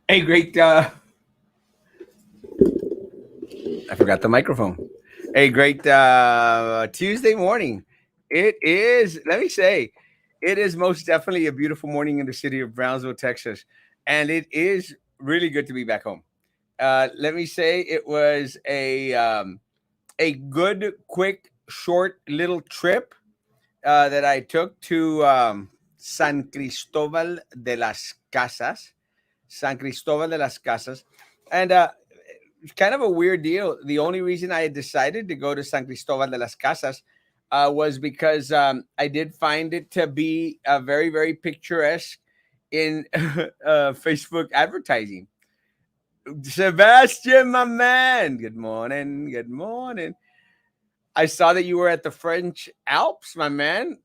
Hey, great. I forgot the microphone. Hey, great Tuesday morning. It is, let me say, it is most definitely a beautiful morning in the city of Brownsville, Texas. And it is really good to be back home. Let me say it was a good, quick, short little trip that I took to San Cristobal de las Casas. San Cristobal de las Casas. And it's kind of a weird deal. The only reason I decided to go to San Cristobal de las Casas was because I did find it to be very, very picturesque in Facebook advertising. Sebastian, my man. Good morning. Good morning. I saw that you were at the French Alps, my man.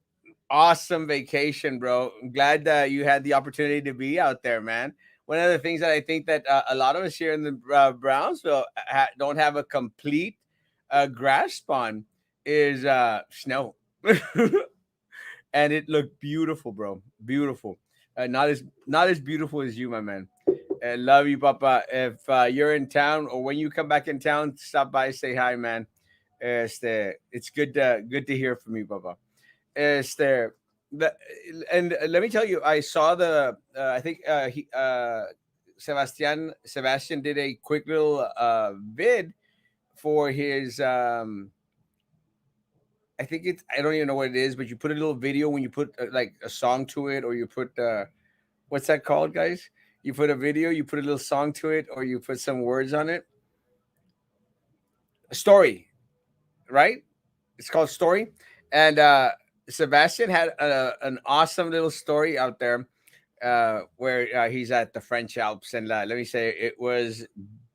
Awesome vacation, bro. I'm glad that you had the opportunity to be out there, man. One of the things that I think that a lot of us here in the Brownsville don't have a complete grasp on is snow, and it looked beautiful, bro. Beautiful. Not as beautiful as you, my man. Love you, Papa. If you're in town or when you come back in town, stop by, say hi, man. It's good to hear from you, Papa. Este, the, and let me tell you, I saw the. I think Sebastian did a quick little vid for his. I think it's. I don't even know what it is, but you put a little video when you put like a song to it, or you put what's that called, guys? You put a video, you put a little song to it, or you put some words on it. A story, right? It's called Story, and Sebastian had an awesome little story out there where he's at the French Alps, and let me say it was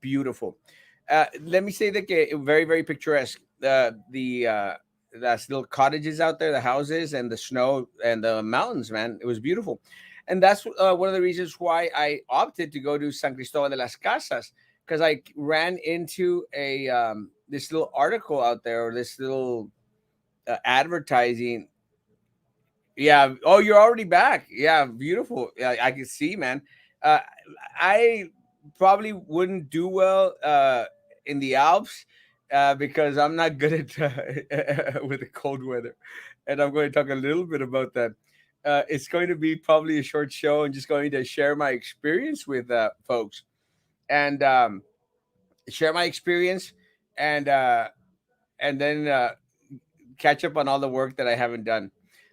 beautiful. Let me say that very very picturesque. That's little cottages out there, the houses, and the snow and the mountains. Man, it was beautiful, and that's one of the reasons why I opted to go to San Cristobal de las Casas because I ran into a this little article out there, or this little advertising. Yeah. Oh, you're already back. Yeah, beautiful. Yeah, I can see, man. Uh, I probably wouldn't do well in the Alps because I'm not good at with the cold weather, and I'm going to talk a little bit about that. It's going to be probably a short show and just going to share my experience with folks and share my experience and uh, and then catch up on all the work that I haven't done.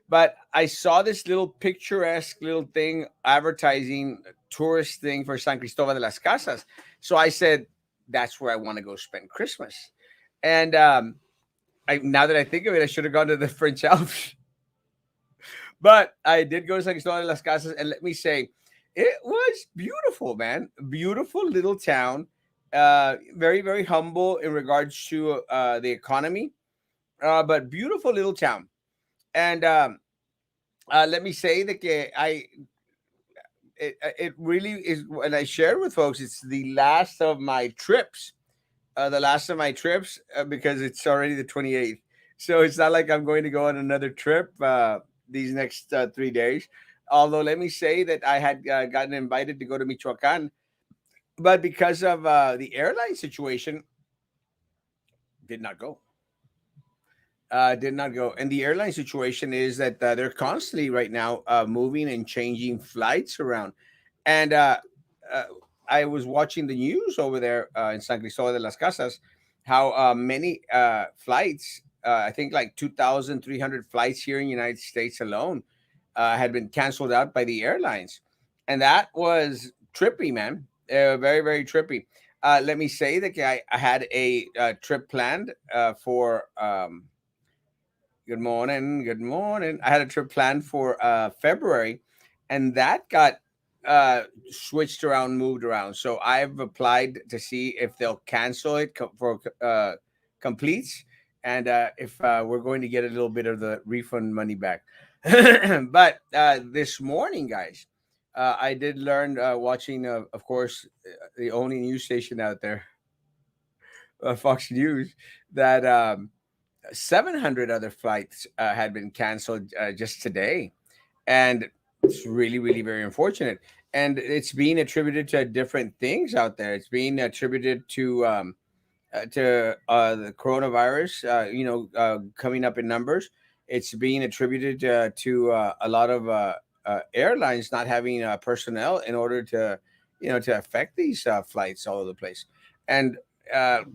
But I saw this little picturesque little thing advertising tourist thing for San Cristobal de las Casas. So I said, that's where I want to go spend Christmas. And now that I think of it, I should have gone to the French Alps. But I did go to San Cristobal de las Casas, and let me say, it was beautiful, man. Beautiful little town. Very, very humble in regards to the economy, but beautiful little town. And let me say that it really is, and I share with folks, it's the last of my trips. The last of my trips because it's already the 28th. So it's not like I'm going to go on another trip these next 3 days. Although let me say that I had gotten invited to go to Michoacan, but because of the airline situation, did not go. Did not go. And the airline situation is that they're constantly right now moving and changing flights around. And uh, I was watching the news over there in San Cristobal de las Casas, how many flights, I think like 2,300 flights here in the United States alone, had been canceled out by the airlines. And that was trippy, man. Very, very trippy. Let me say that I had a trip planned for. Good morning. Good morning. I had a trip planned for February, and that got switched around, moved around. So I've applied to see if they'll cancel it for completes, and if we're going to get a little bit of the refund money back. But this morning, guys, I did learn watching, of course, the only news station out there, Fox News, that 700 other flights had been canceled just today. And it's really, really very unfortunate. and it's being attributed to different things out there. It's being attributed to the coronavirus, coming up in numbers. It's being attributed to a lot of airlines not having personnel in order to affect these flights all over the place. And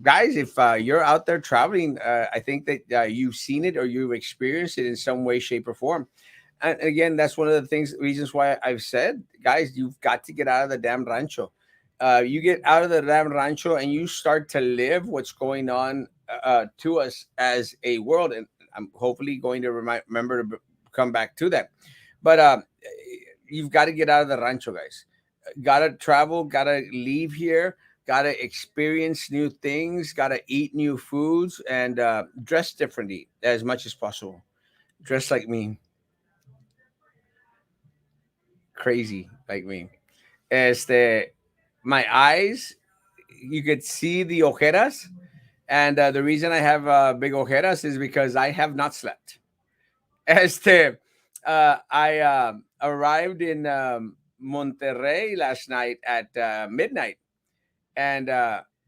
guys, if you're out there traveling, I think that you've seen it or you've experienced it in some way, shape, or form. And again, that's one of the reasons why I've said, guys, you've got to get out of the damn rancho. You get out of the damn rancho and you start to live what's going on to us as a world. And I'm hopefully going to remember to come back to that. But you've got to get out of the rancho, guys. Got to travel, got to leave here, got to experience new things, got to eat new foods, and dress differently as much as possible. Dress like me, crazy like me. Este, my eyes, you could see the ojeras. And the reason I have big ojeras is because I have not slept. Este, I arrived in Monterrey last night at midnight. And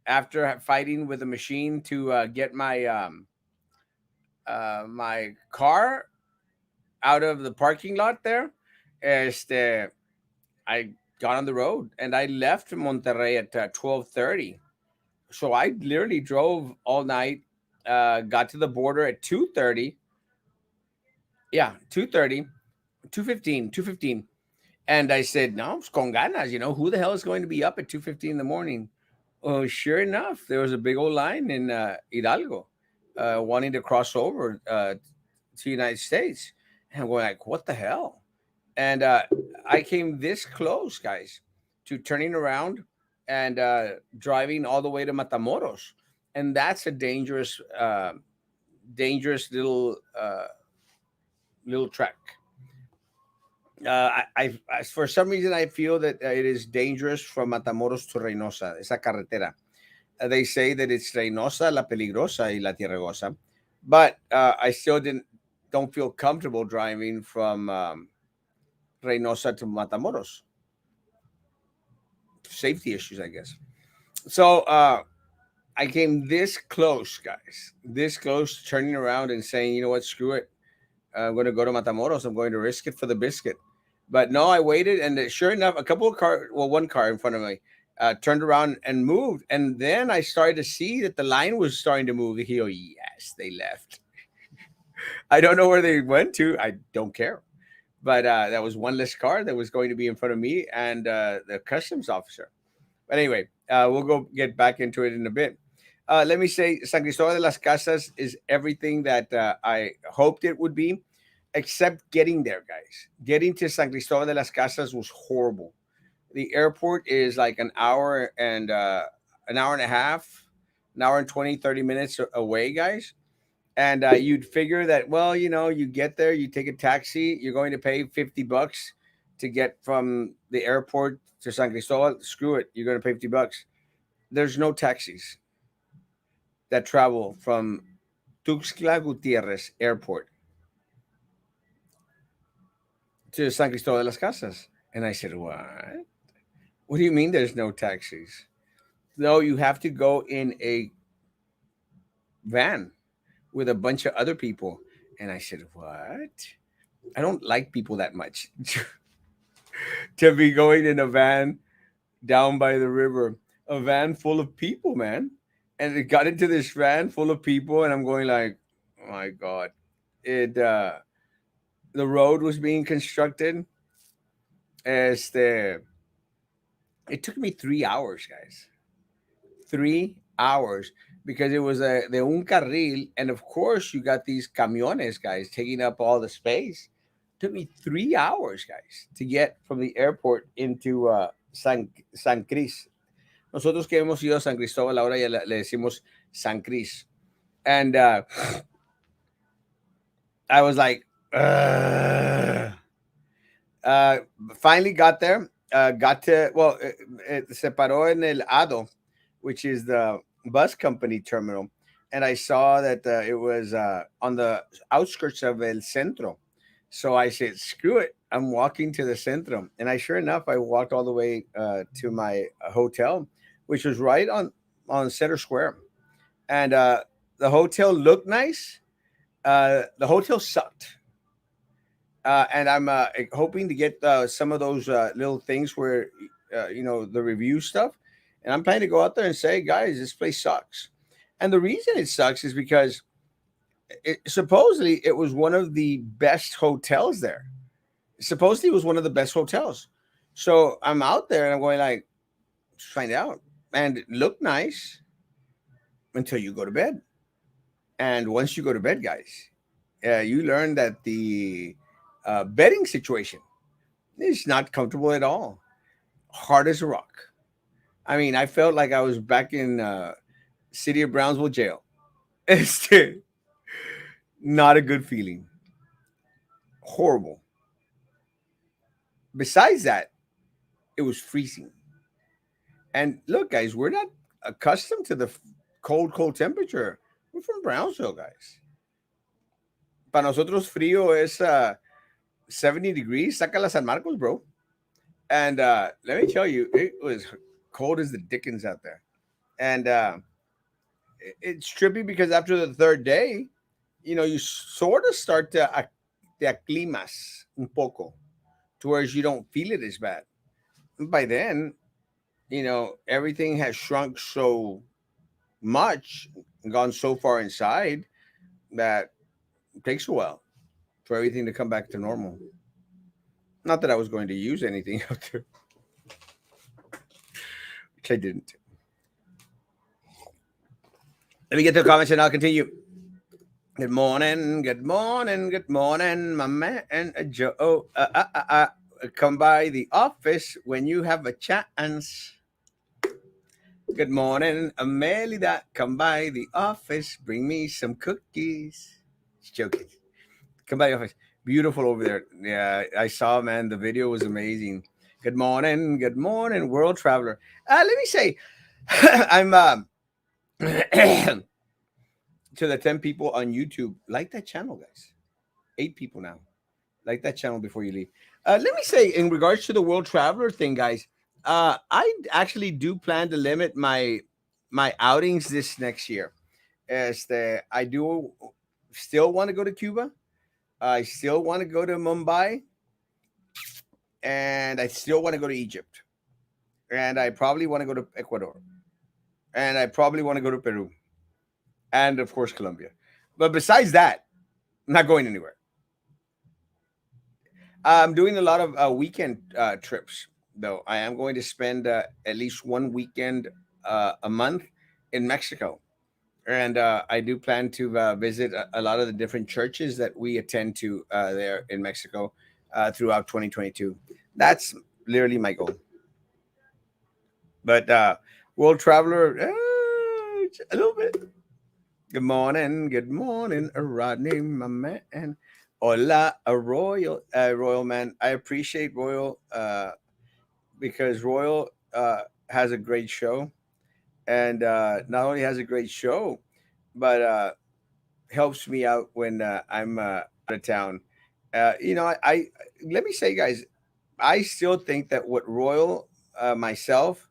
after fighting with a machine to get my car out of the parking lot there, este, I got on the road and I left Monterrey at 12:30. So I literally drove all night, got to the border at 2:30. Yeah, 2:30, 2:15, 2:15. And I said, no, it's con ganas. Who the hell is going to be up at 2:15 in the morning? Oh, sure enough, there was a big old line in Hidalgo wanting to cross over to the United States. And I'm going like, what the hell? And I came this close, guys, to turning around and driving all the way to Matamoros, and that's a dangerous little trek. For some reason, I feel that it is dangerous from Matamoros to Reynosa. Esa carretera. They say that it's Reynosa, La Peligrosa, y La Tierregosa, but I still don't feel comfortable driving from Reynosa to Matamoros. Safety issues, I guess. So I came this close, guys, this close to turning around and saying, you know what, screw it. I'm going to go to Matamoros. I'm going to risk it for the biscuit. But no, I waited, and sure enough, one car in front of me turned around and moved. And then I started to see that the line was starting to move. He, oh, yes, they left. I don't know where they went to. I don't care. But that was one less car that was going to be in front of me and the customs officer. But anyway, we'll go get back into it in a bit. Let me say, San Cristobal de las Casas is everything that I hoped it would be, except getting there, guys. Getting to San Cristobal de las Casas was horrible. The airport is like an hour and a half, an hour and 20, 30 minutes away, guys. And you'd figure that, well, you get there, you take a taxi, you're going to pay $50 to get from the airport to San Cristobal. Screw it, you're going to pay $50. There's no taxis that travel from Tuxtla Gutierrez Airport to San Cristobal de las Casas. And I said, what? What do you mean there's no taxis? No, you have to go in a van with a bunch of other people. And I said, what? I don't like people that much to be going in a van down by the river, a van full of people, man. And it got into this van full of people, and I'm going like, oh my God. It The road was being constructed. Este, it took me 3 hours, guys. 3 hours because it was a de un carril, and of course you got these camiones, guys, taking up all the space. It took me 3 hours, guys, to get from the airport into San Cris. Nosotros que hemos ido a San Cristóbal ahora ya le decimos San Cris. And I was like, Ugh. uh, finally got there. Got to, well, se paró en el ADO, which is the bus company terminal. And I saw that it was on the outskirts of El Centro. So I said, screw it. I'm walking to the Centrum, and I sure enough, I walked all the way to my hotel, which was right on Center Square, and the hotel looked nice. The hotel sucked, and I'm hoping to get some of those little things where the review stuff, and I'm planning to go out there and say, guys, this place sucks. And the reason it sucks is because supposedly it was one of the best hotels there. Supposedly it was one of the best hotels. So I'm out there and I'm going like, let's find out. And it looked nice until you go to bed. And once you go to bed, guys, you learn that the bedding situation is not comfortable at all. Hard as a rock. I mean, I felt like I was back in city of Brownsville jail. It's not a good feeling. Horrible. Besides that, it was freezing. And look, guys, we're not accustomed to the cold temperature. We're from Brownsville, guys. Para nosotros frío es 70 degrees. Saca la San Marcos, bro. And let me tell you, it was cold as the dickens out there. And it's trippy because after the third day, you sort of start to te aclimas un poco, to whereas you don't feel it as bad. By then, everything has shrunk so much, gone so far inside that it takes a while for everything to come back to normal. Not that I was going to use anything out there, which I didn't. Let me get to the comments and I'll continue. Good morning, good morning, good morning, my man Joe. Come by the office when you have a chance. Good morning, Amelida. Come by the office. Bring me some cookies. Just joking. Come by the office. Beautiful over there. Yeah, I saw, man. The video was amazing. Good morning, world traveler. Let me say, I'm to the 10 people on YouTube. Like that channel, guys. 8 people now. Like that channel before you leave. Let me say, in regards to the world traveler thing, guys, I actually do plan to limit my outings this next year. As I do still want to go to Cuba. I still want to go to Mumbai, and I still want to go to Egypt, and I probably want to go to Ecuador, and I probably want to go to Peru, and of course Colombia. But besides that, I'm not going anywhere. I'm doing a lot of weekend trips, though. I am going to spend at least one weekend a month in Mexico. And I do plan to visit a lot of the different churches that we attend to there in Mexico throughout 2022. That's literally my goal. But world traveler, a little bit. Good morning, Rodney, my man. Hola, a Royal man. I appreciate Royal because Royal has a great show, and not only has a great show, but helps me out when I'm out of town. I let me say, guys, I still think that what Royal, myself,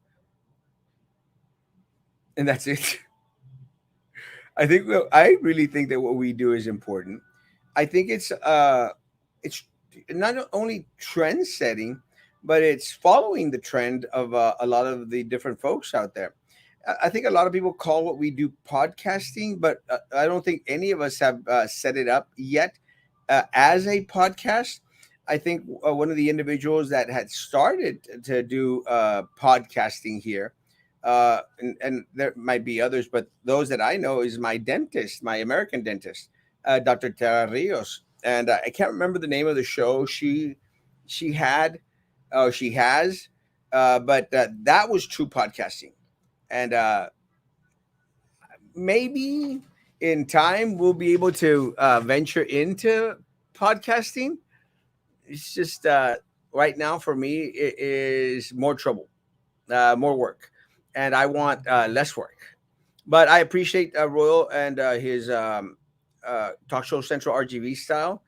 and that's it. I really think that what we do is important. I think it's not only trend setting, but it's following the trend of a lot of the different folks out there. I think a lot of people call what we do podcasting, but I don't think any of us have set it up yet as a podcast. I think one of the individuals that had started to do podcasting here, and there might be others, but those that I know is my dentist, my American dentist, Dr. Tara Rios, and I can't remember the name of the show she had, she has, but that was true podcasting, and maybe in time we'll be able to venture into podcasting. It's just right now for me it is more trouble, more work, and I want less work. But I appreciate Royal and his talk show Central RGV style.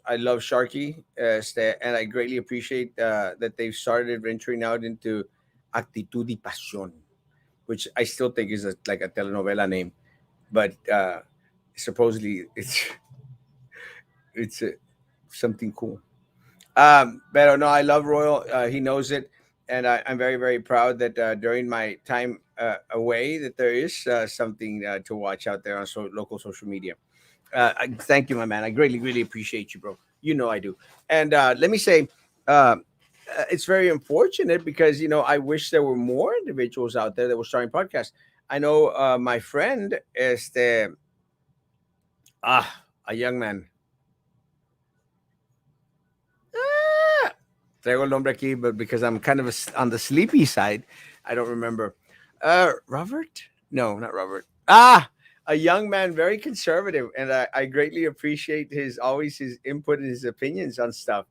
I love Sharky, and I greatly appreciate that they've started venturing out into Actitud y Pasión, which I still think is like a telenovela name, but supposedly it's something cool. But no, I love Royal. He knows it, and I'm very, very proud that during my time away, that there is something to watch out there on local social media. Thank you, my man. I greatly, really appreciate you, bro. You know I do. And let me say, uh, it's very unfortunate because I wish there were more individuals out there that were starting podcasts. I know my friend is a young man. Ah, traigo el nombre aquí, but because I'm kind of on the sleepy side, I don't remember. Robert? No, not Robert. A young man, very conservative, and I greatly appreciate his input and his opinions on stuff.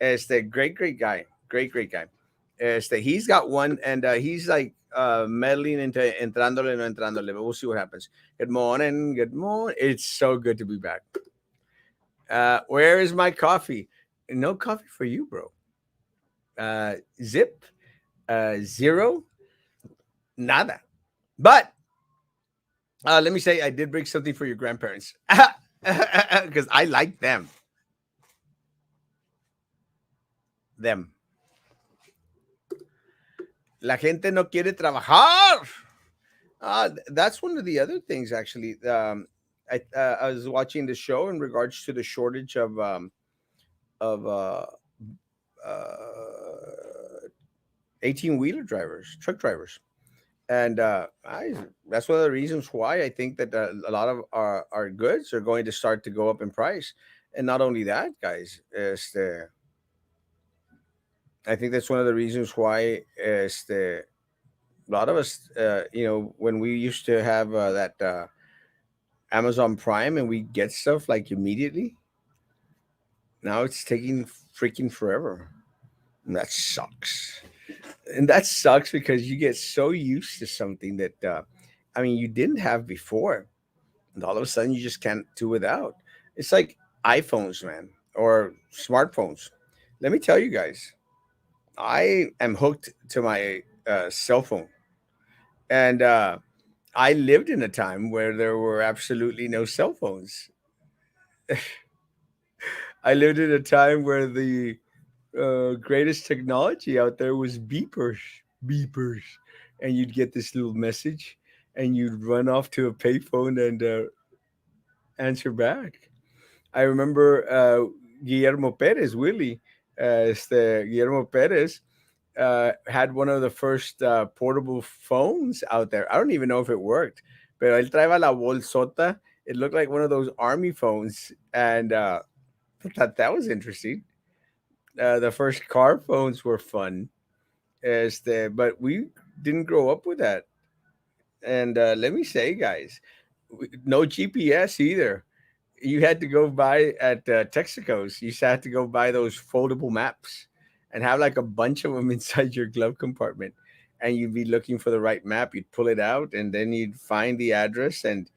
Este great, great guy, great guy. He's got one, and he's like meddling into entrándole, no entrándole, but we'll see what happens. Good morning, good morning. It's so good to be back. Where is my coffee? No coffee for you, bro. Zip, zero, nada. But let me say, I did bring something for your grandparents because I like them. Them. La gente no quiere trabajar. That's one of the other things, actually. I was watching the show in regards to the shortage of uh, 18-wheeler drivers, truck drivers. And that's one of the reasons why I think that a lot of our goods are going to start to go up in price. And not only that, guys, I think that's one of the reasons why a lot of us, when we used to have that Amazon Prime and we get stuff like immediately, now it's taking freaking forever. And that sucks. And that sucks because you get so used to something that, you didn't have before. And all of a sudden you just can't do without. It's like iPhones, man, or smartphones. Let me tell you guys, I am hooked to my cell phone. And I lived in a time where there were absolutely no cell phones. I lived in a time where the greatest technology out there was beepers, and you'd get this little message, and you'd run off to a payphone and answer back. I remember Guillermo Perez, Willie, Guillermo Perez had one of the first portable phones out there. I don't even know if it worked, but él traía la bolsota. It looked like one of those army phones, and I thought that was interesting. The first car phones were fun, but we didn't grow up with that. And let me say, guys, no GPS either. You had to go buy at Texaco's. You had to go buy those foldable maps and have like a bunch of them inside your glove compartment. And you'd be looking for the right map. You'd pull it out, and then you'd find the address, and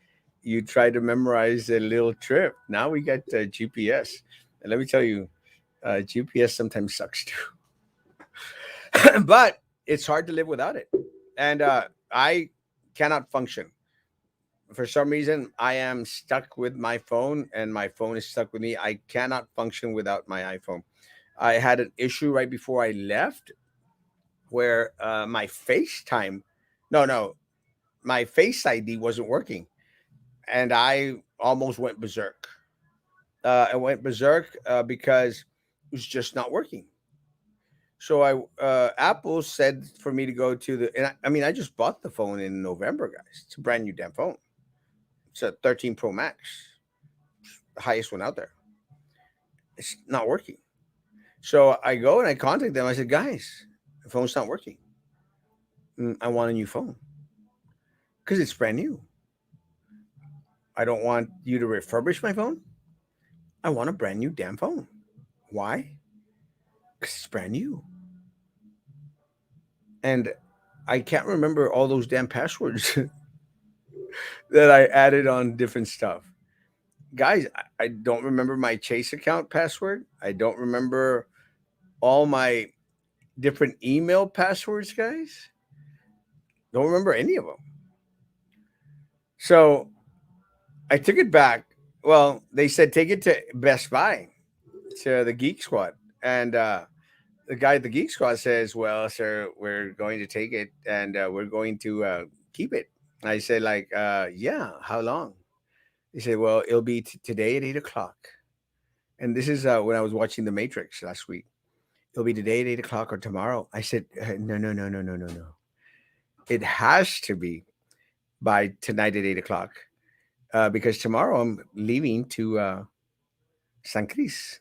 you try to memorize a little trip. Now we got GPS, and let me tell you, GPS sometimes sucks too. But it's hard to live without it, and I cannot function. For some reason, I am stuck with my phone, and my phone is stuck with me. I cannot function without my iPhone. I had an issue right before I left where my FaceTime, no, my Face ID wasn't working, and I almost went berserk. I went berserk because it was just not working. So Apple said for me to go to and I just bought the phone in November, guys. It's a brand new damn phone. It's a 13 Pro Max, the highest one out there. It's not working. So I go and I contact them. I said, guys, the phone's not working. I want a new phone because it's brand new. I don't want you to refurbish my phone. I want a brand new damn phone. Why? Because it's brand new. And I can't remember all those damn passwords that I added on different stuff. guys, I don't remember my Chase account password. I don't remember all my different email passwords, guys. Don't remember any of them. So I took it back. Well, they said take it to Best Buy, to the Geek Squad. And the guy at the Geek Squad says, "Well, sir, we're going to take it and we're going to keep it." I said, like, yeah, how long? He said, "Well, it'll be today at 8 o'clock." And this is when I was watching The Matrix last week. It'll be today at 8 o'clock or tomorrow. I said, no, no, no, no, no, no, no. It has to be by tonight at 8 o'clock because tomorrow I'm leaving to San Cris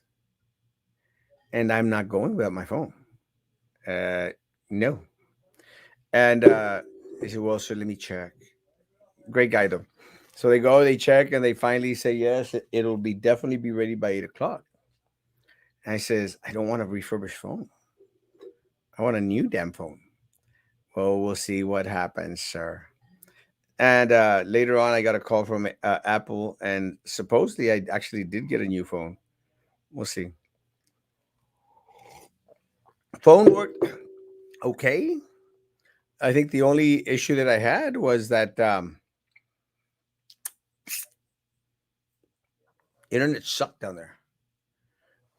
and I'm not going without my phone. Uh, no. And they said, well, sir, let me check. Great guy, though. So they go, they check, and they finally say, yes, it'll be definitely be ready by 8 o'clock. And I says, I don't want a refurbished phone. I want a new damn phone. Well, we'll see what happens, sir. And later on, I got a call from Apple, and supposedly I actually did get a new phone. We'll see. Phone worked okay. I think the only issue that I had was that internet sucked down there.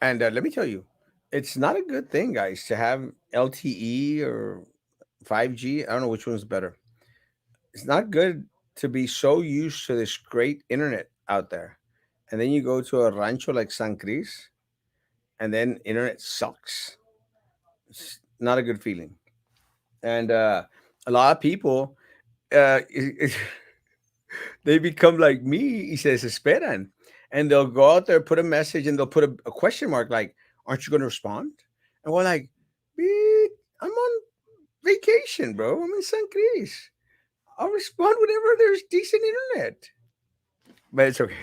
And let me tell you, it's not a good thing, guys, to have LTE or 5G. I don't know which one's better. It's not good to be so used to this great internet out there. And then you go to a rancho like San Cris, and then internet sucks. It's not a good feeling. And a lot of people, they become like me. He says, esperan. And they'll go out there, put a message, and they'll put a question mark like, aren't you going to respond? And we're like, "Bitch, I'm on vacation, bro. I'm in San Cris. I'll respond whenever there's decent internet." But it's okay.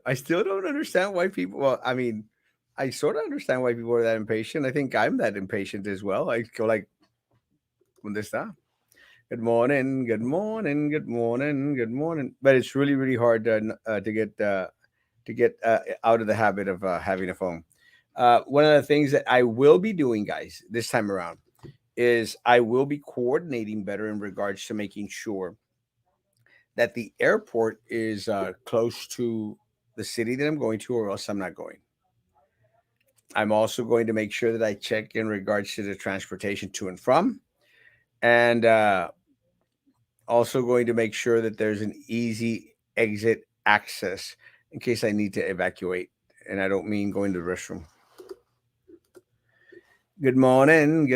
I still don't understand why people, well, I mean, I sort of understand why people are that impatient. I think I'm that impatient as well. I go like, ¿dónde está? Good morning, good morning, good morning, good morning. But it's really, really hard to get out of the habit of having a phone. One of the things that I will be doing, guys, this time around is I will be coordinating better in regards to making sure that the airport is close to the city that I'm going to, or else I'm not going. I'm also going to make sure that I check in regards to the transportation to and from, and also going to make sure that there's an easy exit access in case I need to evacuate. And I don't mean going to the restroom. Good morning,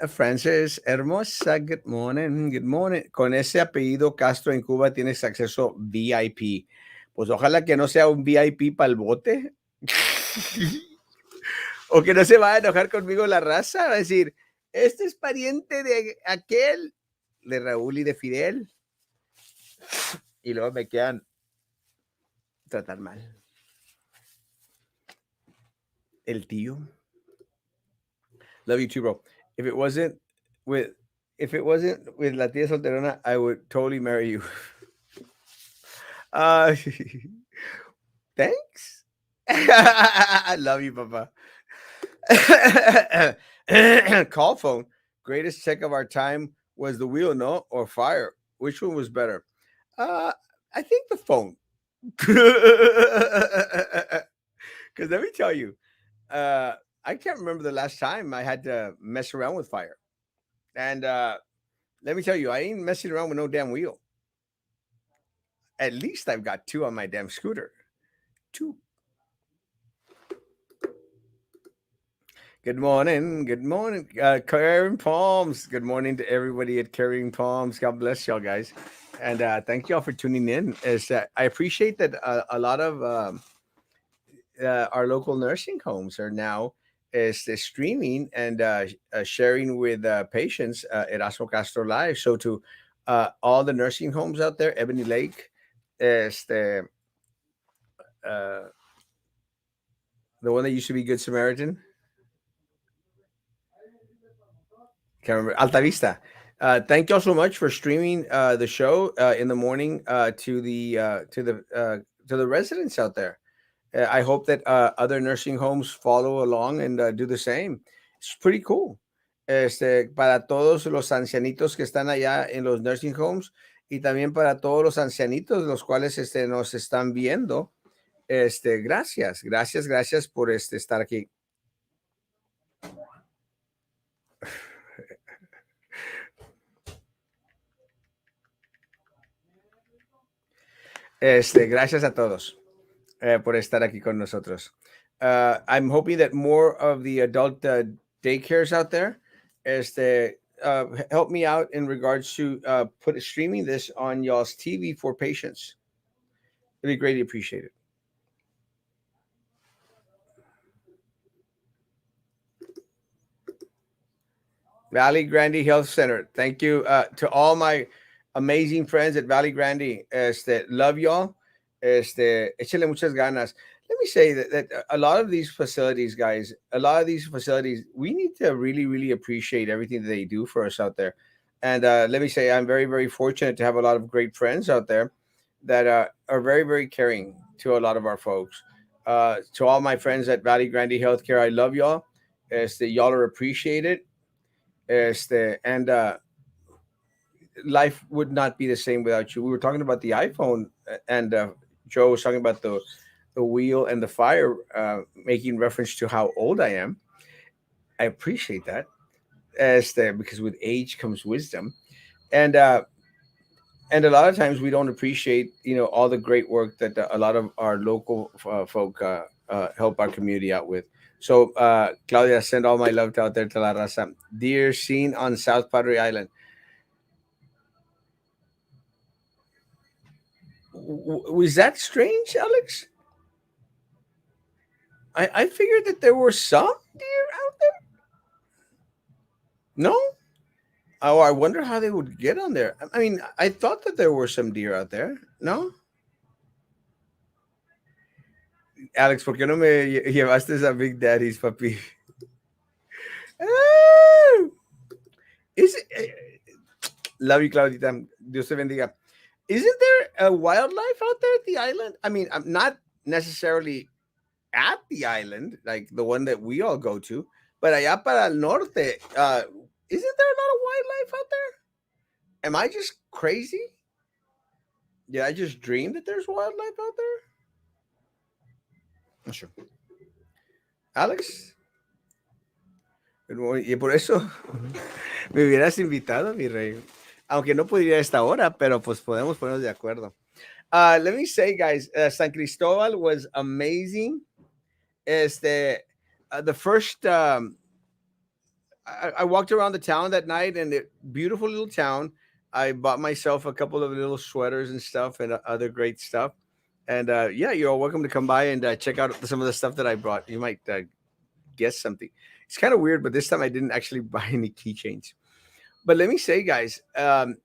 Frances Hermosa, good morning, good morning. Con ese apellido Castro en Cuba tienes acceso VIP. Pues ojalá que no sea un VIP para el bote. O que no se va a enojar conmigo la raza. Va a decir, este es pariente de aquel, de Raúl y de Fidel. Y luego me quedan tratar mal. El tío. Love you too, bro. If it wasn't with if it wasn't with La Tia Solterona, I would totally marry you. Uh thanks. I love you, Papa. Call phone. Greatest tech of our time was the wheel, no? Or fire. Which one was better? Uh I think the phone. Because let me tell you, uh, I can't remember the last time I had to mess around with fire. And let me tell you, I ain't messing around with no damn wheel. At least I've got two on my damn scooter. Two. Good morning. Good morning. Carrying Palms. Good morning to everybody at Carrying Palms. God bless y'all, guys. And thank y'all for tuning in. As I appreciate that a lot of our local nursing homes are now is streaming and sharing with patients Erasmo Castro Live. So to all the nursing homes out there, Ebony Lake, este, uh, the one that used to be Good Samaritan, can't remember, Alta Vista. Thank y'all so much for streaming the show in the morning to the residents out there. I hope that other nursing homes follow along and do the same. It's pretty cool. Para todos los ancianitos que están allá en los nursing homes y también para todos los ancianitos los cuales nos están viendo. Gracias, gracias, gracias por estar aquí. Gracias a todos por estar aquí con nosotros. I'm hoping that more of the adult daycares out there help me out in regards to put streaming this on y'all's TV for patients. Really greatly appreciate it. Valley Grande Health Center. Thank you to all my amazing friends at Valley Grande. Love y'all. Échale muchas ganas. Let me say that a lot of these facilities, guys, a lot of these facilities, we need to really, really appreciate everything that they do for us out there. And let me say, I'm very, very fortunate to have a lot of great friends out there that are very, very caring to a lot of our folks. To all my friends at Valley Grande Healthcare, I love y'all. Y'all are appreciated. And life would not be the same without you. We were talking about the iPhone, and Joe was talking about the wheel and the fire, making reference to how old I am. I appreciate that, because with age comes wisdom, and and a lot of times we don't appreciate all the great work that a lot of our local folk help our community out with. So Claudia, send all my love out there to La Raza. Deer seen on South Padre Island. Was that strange, Alex? I figured that there were some deer out there. No. Oh, I wonder how they would get on there. I mean, I thought that there were some deer out there. No, Alex, ¿por qué no me llevaste a Big Daddy's, papi? Ah, is it? Love you, Claudita. Dios te bendiga. Isn't there a wildlife out there at the island? I mean, I'm not necessarily at the island, like the one that we all go to, but allá para el norte, isn't there a lot of wildlife out there? Am I just crazy? Did I just dream that there's wildlife out there? Not sure. Alex, y por eso me hubieras invitado, mi rey. Aunque no pudiera a esta hora, pero pues podemos ponernos de acuerdo. Let me say, guys, San Cristobal was amazing. The first, I walked around the town that night, and it beautiful little town. I bought myself a couple of little sweaters and stuff, and other great stuff. And yeah, you're all welcome to come by and check out some of the stuff that I brought. You might guess something. It's kind of weird, but this time I didn't actually buy any keychains. But let me say, guys, the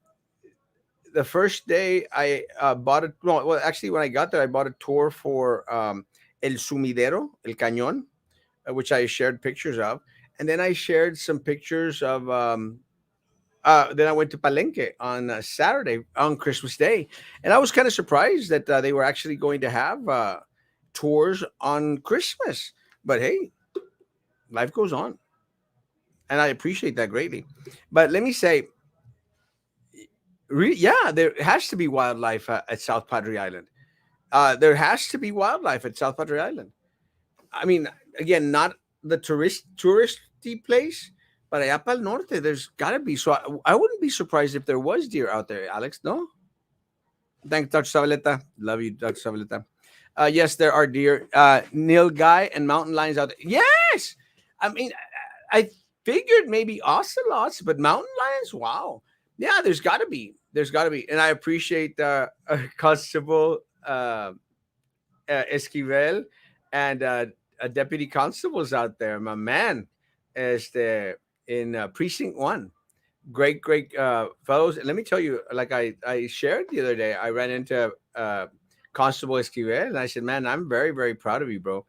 first day I bought it. Well, actually, when I got there, I bought a tour for El Sumidero, El Cañón, which I shared pictures of. And then I shared some pictures of. Then I went to Palenque on Saturday, on Christmas Day. And I was kind of surprised that they were actually going to have tours on Christmas. But hey, life goes on. And I appreciate that greatly. But let me say, yeah, there has to be wildlife at South Padre Island. There has to be wildlife at South Padre Island. I mean, again, not the touristy place, but allá para el norte, there's got to be. So I wouldn't be surprised if there was deer out there, Alex. No? Thanks, Dr. Savaleta. Love you, Dr. Savaleta. Yes, there are deer. Nilgai and mountain lions out there. Yes! I mean, I figured maybe ocelots, but mountain lions, wow. Yeah, there's got to be. There's got to be. And I appreciate Constable Esquivel and deputy constables out there, my man, in precinct 1. Great, great fellows. And let me tell you, like I shared the other day, I ran into Constable Esquivel, and I said, man, I'm very, very proud of you, bro.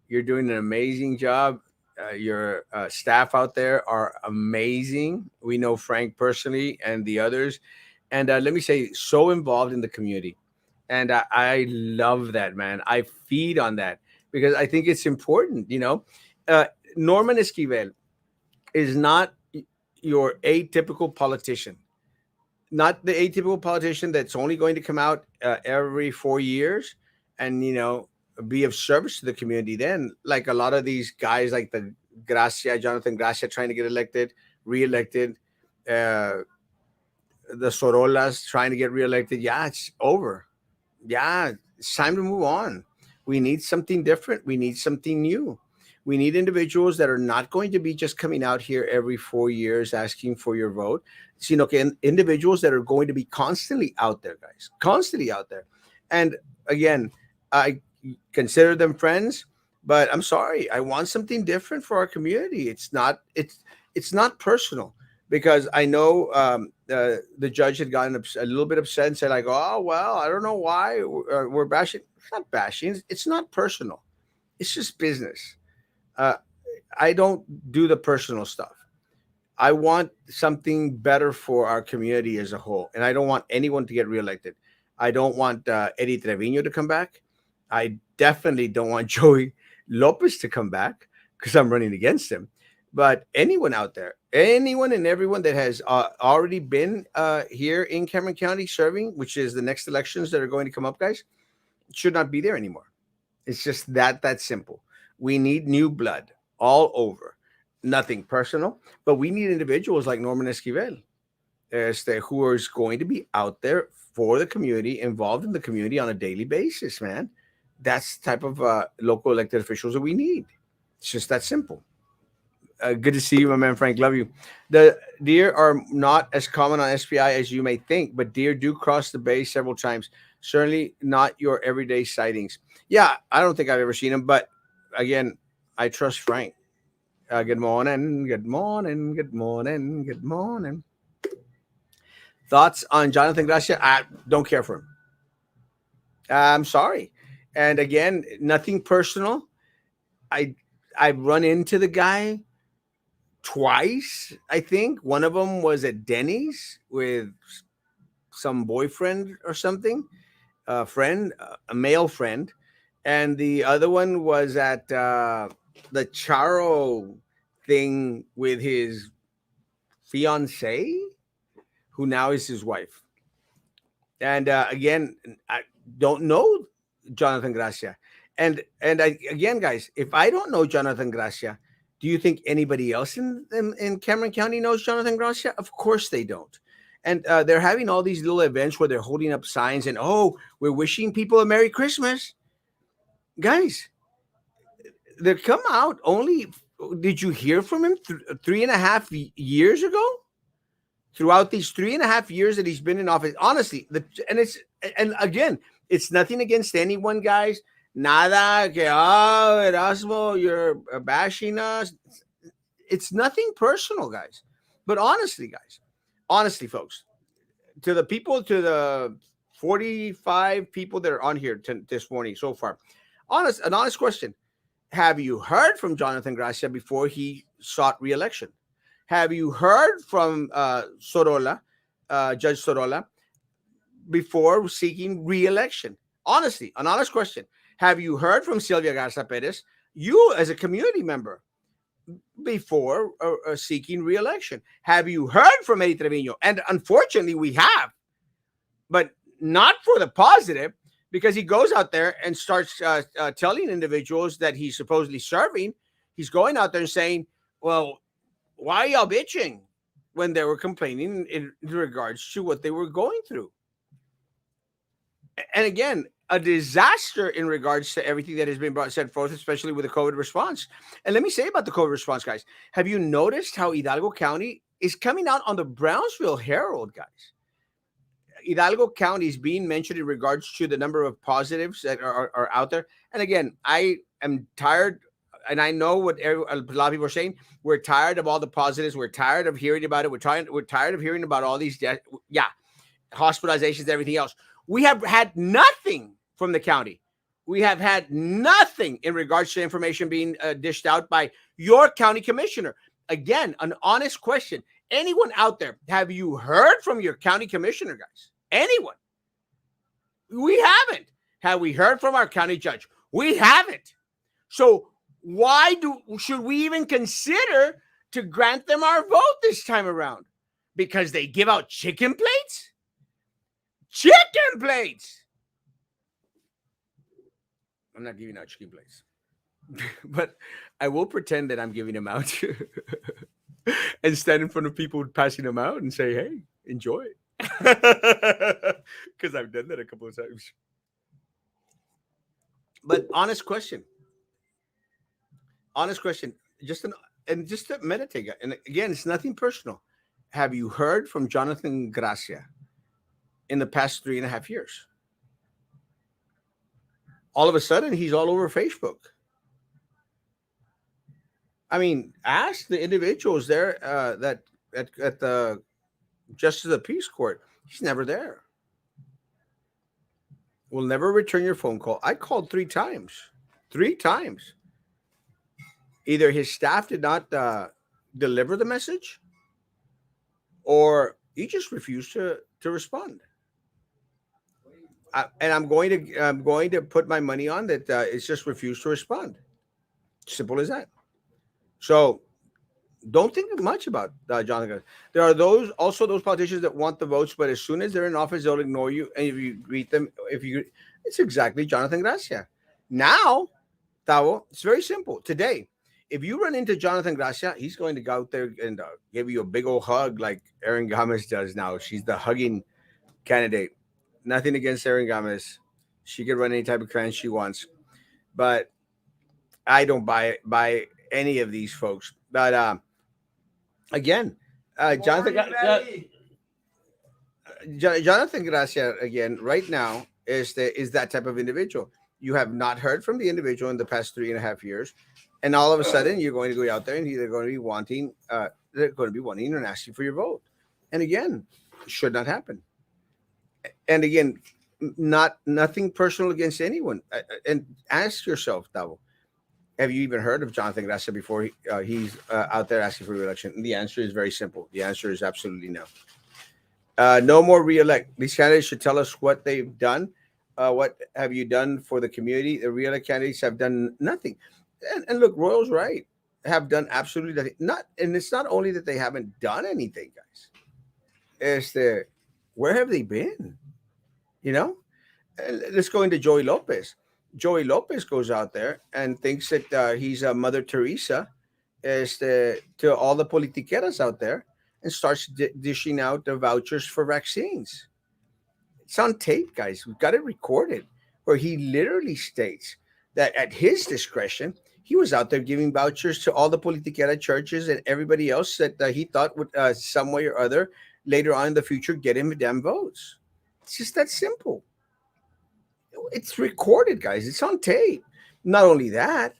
You're doing an amazing job. Your staff out there are amazing. We know Frank personally and the others, and let me say, so involved in the community, and I love that, man. I feed on that because I think it's important. Uh, Norman Esquivel is not your atypical politician, not the atypical politician that's only going to come out every 4 years and be of service to the community. Then, like a lot of these guys, like the Jonathan Gracia, trying to get elected, reelected, uh, the Sorolas trying to get reelected. Yeah, it's over. Yeah, it's time to move on. We need something different. We need something new. We need individuals that are not going to be just coming out here every 4 years asking for your vote. Individuals that are going to be constantly out there, guys, constantly out there. And again, I consider them friends, but I'm sorry, I want something different for our community. It's not personal because I know the judge had gotten a little bit upset and said like, "Oh well, I don't know why we're bashing." It's not bashing. It's not personal. It's just business. Uh, I don't do the personal stuff. I want something better for our community as a whole, and I don't want anyone to get reelected. I don't want Eddie Trevino to come back. I definitely don't want Joey Lopez to come back because I'm running against him. But anyone out there, anyone and everyone that has already been here in Cameron County serving, which is the next elections that are going to come up, guys, should not be there anymore. It's just that simple. We need new blood all over. Nothing personal, but we need individuals like Norman Esquivel, who are going to be out there for the community, involved in the community on a daily basis, man. That's the type of local elected officials that we need. It's just that simple. Good to see you, my man Frank. Love you. The deer are not as common on SPI as you may think, but deer do cross the bay several times. Certainly not your everyday sightings. Yeah, I don't think I've ever seen them, but again, I trust Frank. Good morning, good morning, good morning, good morning. Thoughts on Jonathan Gracia? I don't care for him. I'm sorry. And again, nothing personal. I I've run into the guy twice. I think one of them was at Denny's with some boyfriend or something, a friend, a male friend, and the other one was at the Charo thing with his fiance, who now is his wife. And again, I don't know Jonathan Gracia. Again, guys, if I don't know Jonathan Gracia, do you think anybody else in Cameron County knows Jonathan Gracia? Of course they don't. And they're having all these little events where they're holding up signs and, oh, we're wishing people a Merry Christmas. Guys, they come out only. Did you hear from him 3.5 years ago? Throughout these 3.5 years that he's been in office, honestly, and again, it's nothing against anyone, guys. Nada que Erasmo, you're bashing us. It's nothing personal, guys. But honestly, folks, to the 45 people that are on here this morning so far, an honest question: have you heard from Jonathan Gracia before he sought re-election? Have you heard from Judge Sorolla, before seeking re-election? Honestly, an honest question. Have you heard from Sylvia Garza Perez, you as a community member, before seeking re-election? Have you heard from Eddie Trevino? And unfortunately, we have, but not for the positive, because he goes out there and starts telling individuals that he's supposedly serving. He's going out there and saying, well, why are y'all bitching, when they were complaining in regards to what they were going through? And again, a disaster in regards to everything that has been set forth, especially with the COVID response. And let me say about the COVID response, guys. Have you noticed how Hidalgo County is coming out on the Brownsville Herald, guys? Hidalgo County is being mentioned in regards to the number of positives that are out there. And again, I am tired, and I know what a lot of people are saying. We're tired of all the positives. We're tired of hearing about it. We're tired of hearing about all these deaths. Yeah, hospitalizations, everything else. We have had nothing from the county. We have had nothing in regards to information being dished out by your county commissioner. Again, an honest question. Anyone out there, have you heard from your county commissioner, guys? Anyone? We haven't. Have we heard from our county judge? We haven't. So why should we even consider to grant them our vote this time around? Because they give out chicken plates? Chicken plates! I'm not giving out chicken plates. But I will pretend that I'm giving them out and stand in front of people passing them out and say, hey, enjoy it. Because I've done that a couple of times. But honest question. Honest question. Just to meditate. And again, it's nothing personal. Have you heard from Jonathan Gracia in the past 3.5 years? All of a sudden, he's all over Facebook. I mean, ask the individuals there that at the Justice of the Peace Court. He's never there. Will never return your phone call. I called 3 times. 3 times. Either his staff did not deliver the message, or he just refused to respond. And I'm going to put my money on that. It's just refused to respond. Simple as that. So don't think much about Jonathan. There are those politicians that want the votes, but as soon as they're in office, they'll ignore you. And if you greet them, it's exactly Jonathan Gracia. Now, Tavo, it's very simple. Today, if you run into Jonathan Gracia, he's going to go out there and give you a big old hug like Erin Gomez does now. She's the hugging candidate. Nothing against Erin Gomez. She can run any type of campaign she wants. But I don't buy any of these folks. But again, Jonathan Gracia, again, right now is that type of individual. You have not heard from the individual in the past 3.5 years, and all of a sudden you're going to go out there and they're going to be wanting and asking for your vote. And again, should not happen. And again, nothing personal against anyone. And ask yourself, Tavo, have you even heard of Jonathan Gracia before he's out there asking for re-election? And the answer is very simple. The answer is absolutely no. No more re-elect. These candidates should tell us what they've done. What have you done for the community? The re-elect candidates have done nothing. And look, Royal's right. Have done absolutely nothing. And it's not only that they haven't done anything, guys. It's where have they been? You know? Let's go into Joey Lopez. Joey Lopez goes out there and thinks that he's a Mother Teresa to all the politiqueras out there and starts dishing out the vouchers for vaccines. It's on tape, guys. We've got it recorded where he literally states that at his discretion, he was out there giving vouchers to all the politiquera churches and everybody else that he thought would some way or other later on in the future get him damn votes. It's just that simple. It's recorded, guys. It's on tape. Not only that,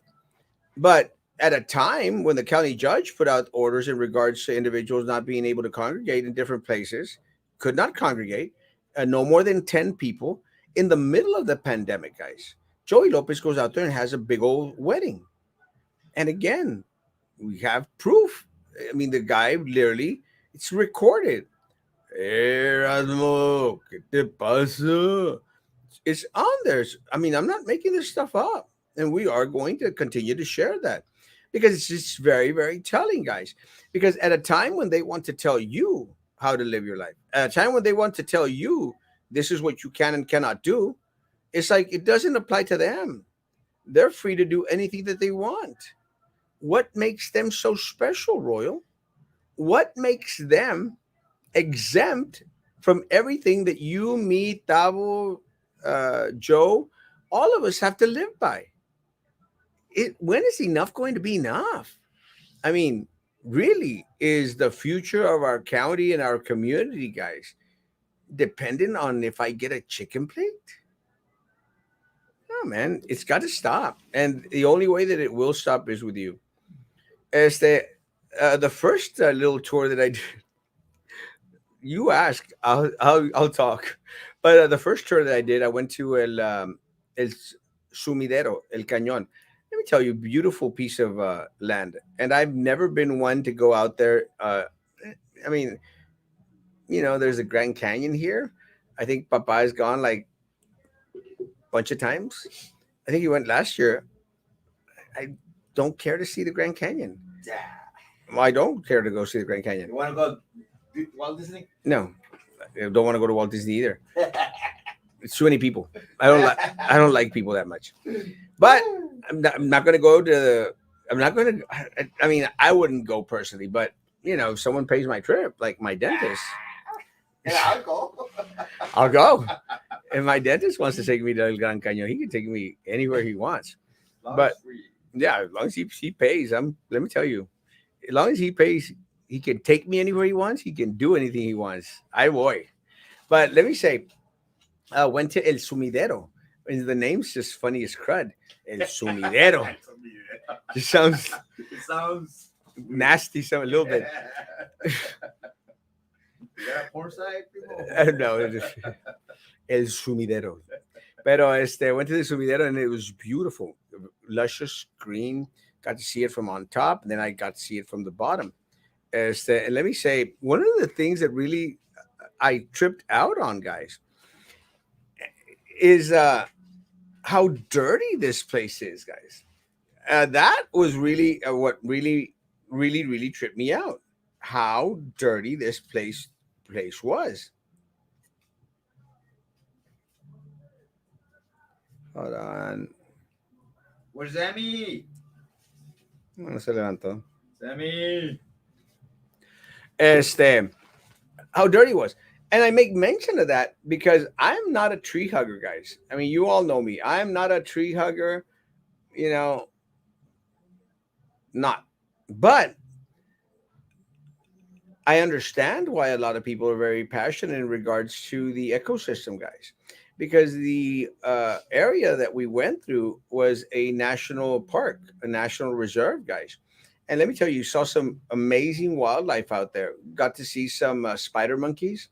but at a time when the county judge put out orders in regards to individuals not being able to congregate in different places, could not congregate, no more than 10 people in the middle of the pandemic, guys. Joey Lopez goes out there and has a big old wedding. And again, we have proof. I mean, the guy literally, it's recorded. Erasmo, ¿qué te pasa? It's on there. I mean, I'm not making this stuff up. And we are going to continue to share that because it's just very, very telling, guys. Because at a time when they want to tell you how to live your life, at a time when they want to tell you this is what you can and cannot do, it's like it doesn't apply to them. They're free to do anything that they want. What makes them so special, Royal? What makes them exempt from everything that you, me, Tavo, Joe, all of us have to live by? When is enough going to be enough? I mean, really, is the future of our county and our community, guys, dependent on if I get a chicken plate? Oh, man, it's got to stop. And the only way that it will stop is with you. As the first little tour that I did, you ask, I'll talk. But the first tour that I did, I went to El Sumidero, El Cañón. let me tell you, beautiful piece of land. And I've never been one to go out there. I mean, there's a Grand Canyon here. I think Papa has gone like a bunch of times. I think he went last year. I don't care to see the Grand Canyon. Yeah. Well, I don't care to go see the Grand Canyon. You want to go Walt Disney? No, I don't want to go to Walt Disney either. It's too many people. I don't like. I don't like people that much. But I'm not going to go to. I'm not going to. I mean, I wouldn't go personally, but if someone pays my trip, like my dentist, Yeah, I'll go. I'll go. If my dentist wants to take me to El Gran Cañon, he can take me anywhere he wants. Long But as free. yeah, as long as he pays, let me tell you, as long as he pays, he can take me anywhere he wants. He can do anything he wants. I boy. But let me say, went to El Sumidero. And the name's just funny as crud. El Sumidero. Just sounds It sounds nasty, a little bit. You got a porn site, people? I don't know. El Sumidero. Pero went to the Sumidero and it was beautiful, luscious green. Got to see it from on top, and then I got to see it from the bottom. And let me say, one of the things that really I tripped out on, guys, is how dirty this place is, guys. That was really what really tripped me out. How dirty this place was. Hold on. Where's Sammy? No se levantó. Sammy. How dirty it was. And I make mention of that because I'm not a tree hugger, guys. I mean, you all know me. I'm not a tree hugger, you know, not. But I understand why a lot of people are very passionate in regards to the ecosystem, guys, because the area that we went through was a national park, a national reserve, guys. And let me tell you, saw some amazing wildlife out there. Got to see some spider monkeys.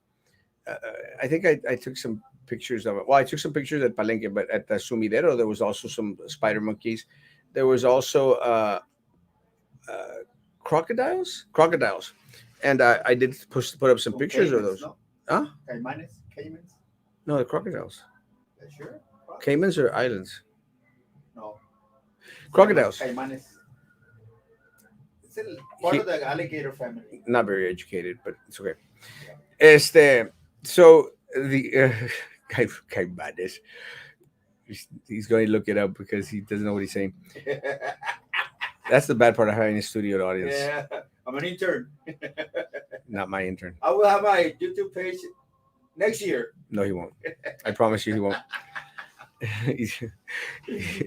Uh, I think I took some pictures of it. Well, I took some pictures at Palenque, but at the Sumidero, there was also some spider monkeys. There was also uh, crocodiles, and I did put up some Oh, pictures of Caymans, those. no? Huh? Caymans? No, the crocodiles. Sure. Caymans are islands. No. Crocodiles. Caymanes. It's part of the alligator family. Not very educated, but it's okay. So the Caimanes. He's going to look it up because he doesn't know what he's saying. That's the bad part of having a studio audience. Yeah, I'm an intern. Not my intern. I will have my YouTube page next year. No, he won't. I promise you, he won't.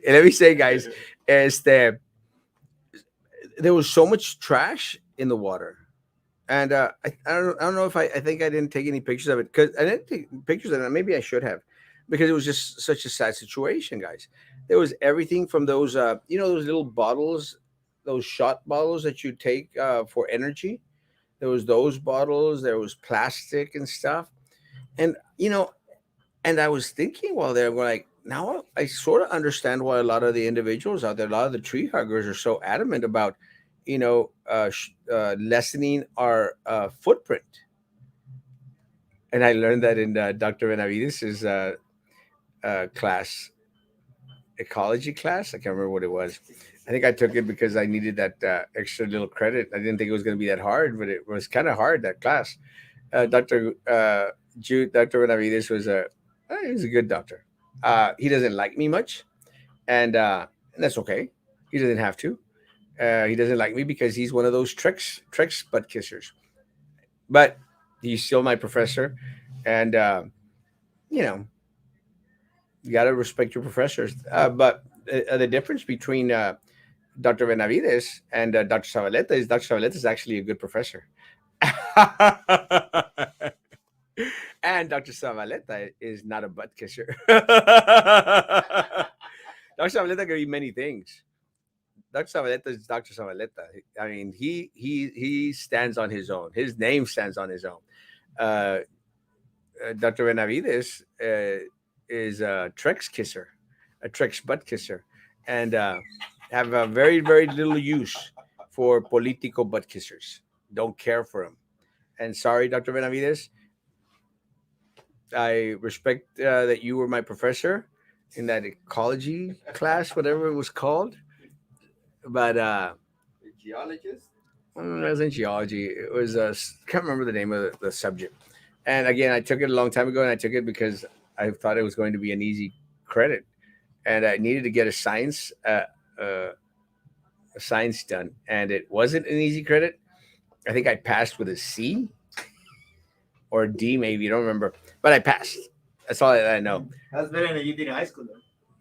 Let me say, guys, there was so much trash in the water, and I don't know if I think I didn't take any pictures of it because I didn't take pictures of it. Maybe I should have, because it was just such a sad situation, guys. There was everything from those those little bottles, those shot bottles that you take for energy. There was those bottles. There was plastic and stuff, and and I was thinking while they were like, now I sort of understand why a lot of the individuals out there, a lot of the tree huggers are so adamant about, lessening our footprint. And I learned that in Dr. Benavides's class, ecology class. I can't remember what it was. I think I took it because I needed that extra little credit. I didn't think it was going to be that hard, but it was kind of hard, that class. Dr. Benavides he was a good doctor. He doesn't like me much, and that's okay. He doesn't have to. He doesn't like me because he's one of those tricks butt kissers. But he's still my professor, and you know you got to respect your professors. But the difference between Dr. Benavides and Dr. Zavaleta is Dr. Zavaleta is actually a good professor. And Dr. Zavaleta is not a butt kisser. Dr. Zavaleta can be many things. Dr. Zavaleta is Dr. Zavaleta. I mean, he stands on his own. His name stands on his own. Uh, Dr. Benavides is a Trex kisser, a Trex butt kisser, and have a very, very little use for political butt kissers. Don't care for them. And sorry, Dr. Benavides, I respect that you were my professor in that ecology class, whatever it was called. But Geologist. it wasn't geology. It was can't remember the name of the subject. And again, I took it a long time ago, and I took it because I thought it was going to be an easy credit, and I needed to get a science done, and it wasn't an easy credit. I think I passed with a C or a D, maybe. I don't remember, but I passed. That's all I know. That's better than you did in high school,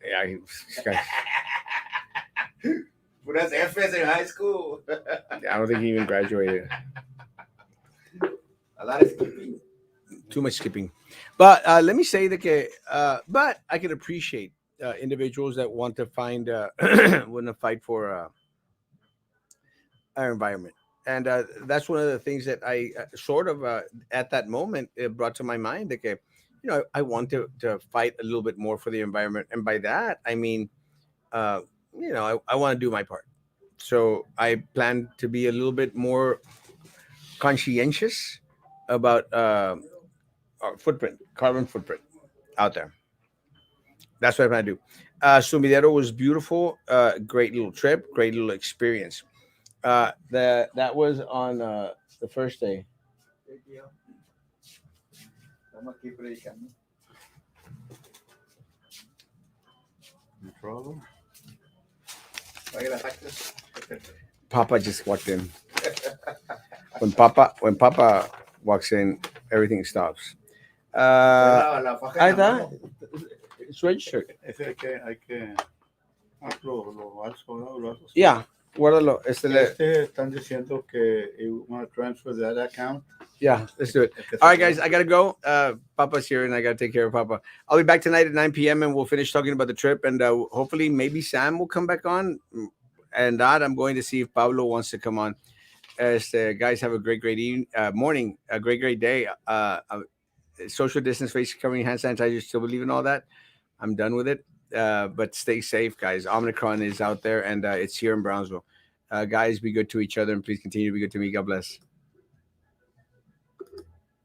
Yeah, though. But that's F's in high school. I don't think he even graduated. A lot of skipping. Too much skipping. But let me say that, but I can appreciate individuals that want to find, want to fight for our environment. And that's one of the things that I sort of at that moment it brought to my mind that, I want to fight a little bit more for the environment. And by that, I mean, uh, I want to do my part. So I plan to be a little bit more conscientious about our footprint, carbon footprint out there. That's what I plan to do. Sumidero was beautiful. Great little trip, great little experience. That was on the first day. Thank you. Estamos aquí predicando. No problem. Pague las taxas. Papa just walked in. When Papa walks in, everything stops. La faja Ahí en la está. mano. It's registered. Ese hay que lo alzo, ¿no? Lo alzo. Yeah, guárdalo. Están diciendo que you want to transfer that account. Yeah, let's do it. All right, guys, I gotta go. Papa's here, and I gotta take care of Papa. I'll be back tonight at 9 p.m. and we'll finish talking about the trip, and hopefully, maybe Sam will come back on. And not, I'm going to see if Pablo wants to come on. Guys, have a great morning, a great day. Social distance, face covering, hand sanitizer. Still believe in all that. I'm done with it. But stay safe, guys. Omicron is out there, and it's here in Brownsville. Guys, be good to each other, and please continue to be good to me. God bless.